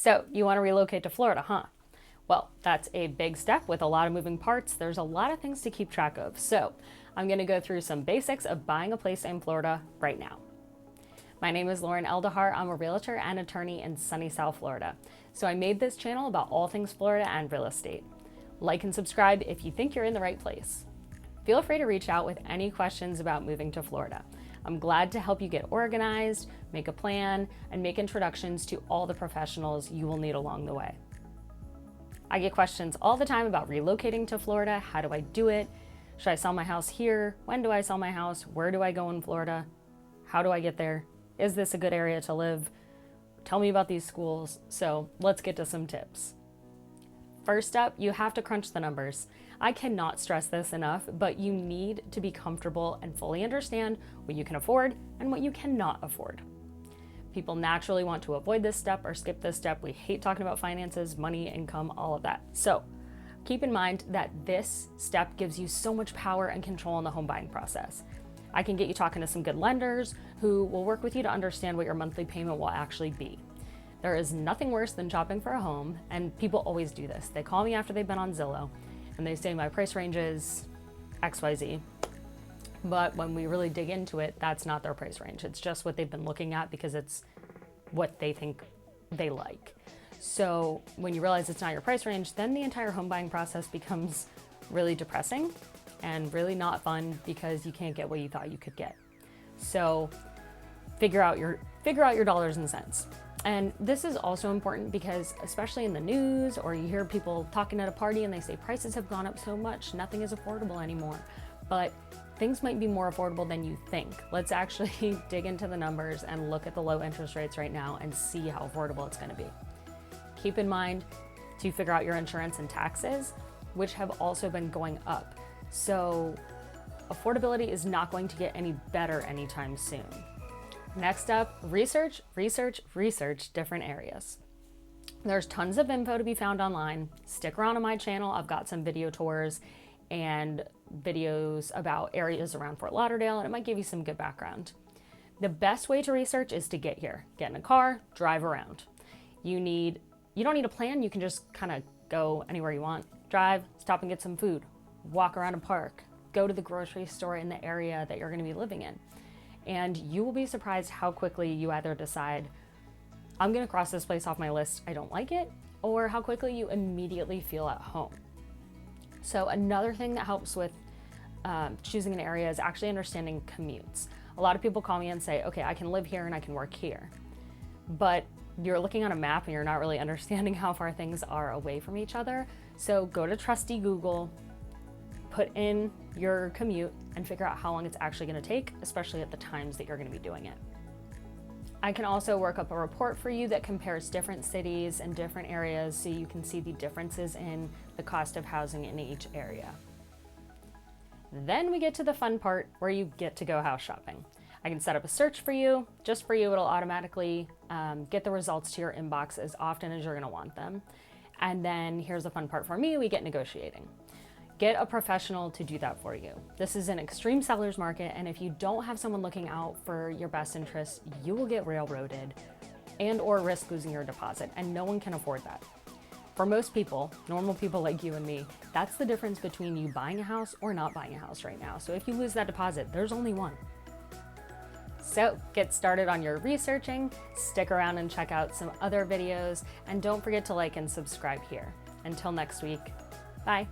So you want to relocate to Florida, huh? Well, that's a big step with a lot of moving parts. There's a lot of things to keep track of. So I'm going to go through some basics of buying a place in Florida right now. My name is Eldaher. I'm a realtor and attorney in sunny South Florida. So I made this channel about all things Florida and real estate. Like and subscribe if you think you're in the right place. Feel free to reach out with any questions about moving to Florida. I'm glad to help you get organized, make a plan, and make introductions to all the professionals you will need along the way. I get questions all the time about relocating to Florida. How do I do it? Should I sell my house here? When do I sell my house? Where do I go in Florida? How do I get there? Is this a good area to live? Tell me about these schools. So let's get to some tips. First up, you have to crunch the numbers. I cannot stress this enough, but you need to be comfortable and fully understand what you can afford and what you cannot afford. People naturally want to avoid this step or skip this step. We hate talking about finances, money, income, all of that. So keep in mind that this step gives you so much power and control in the home buying process. I can get you talking to some good lenders who will work with you to understand what your monthly payment will actually be. There is nothing worse than shopping for a home, and people always do this. They call me after they've been on Zillow, and they say my price range is XYZ. But when we really dig into it, that's not their price range. It's just what they've been looking at because it's what they think they like. So when you realize it's not your price range, then the entire home buying process becomes really depressing and really not fun because you can't get what you thought you could get. So figure out your dollars and cents. And this is also important because especially in the news, or you hear people talking at a party and they say prices have gone up so much, nothing is affordable anymore. But things might be more affordable than you think. Let's actually dig into the numbers and look at the low interest rates right now and see how affordable it's going to be. Keep in mind to figure out your insurance and taxes, which have also been going up. So affordability is not going to get any better anytime soon. Next up, research different areas. There's tons of info to be found online. Stick around on my channel. I've got some video tours and videos about areas around Fort Lauderdale, and it might give you some good background. The best way to research is to get here. Get in a car, drive around. You don't need a plan. You can just kind of go anywhere you want. Drive, stop and get some food, walk around a park, go to the grocery store in the area that you're going to be living in. And you will be surprised how quickly you either decide, I'm going to cross this place off my list, I don't like it, or how quickly you immediately feel at home. So another thing that helps with choosing an area is actually understanding commutes. A lot of people call me and say, okay, I can live here and I can work here. But you're looking on a map and you're not really understanding how far things are away from each other. So go to trusty Google, put in your commute and figure out how long it's actually going to take, especially at the times that you're going to be doing it. I can also work up a report for you that compares different cities and different areas so you can see the differences in the cost of housing in each area. Then we get to the fun part where you get to go house shopping. I can set up a search for you. Just for you, it'll automatically get the results to your inbox as often as you're going to want them. And then here's the fun part for me, we get negotiating. Get a professional to do that for you. This is an extreme seller's market, and if you don't have someone looking out for your best interests, you will get railroaded and or risk losing your deposit, and no one can afford that. For most people, normal people like you and me, that's the difference between you buying a house or not buying a house right now. So if you lose that deposit, there's only one. So get started on your researching, stick around and check out some other videos, and don't forget to like and subscribe here. Until next week, bye.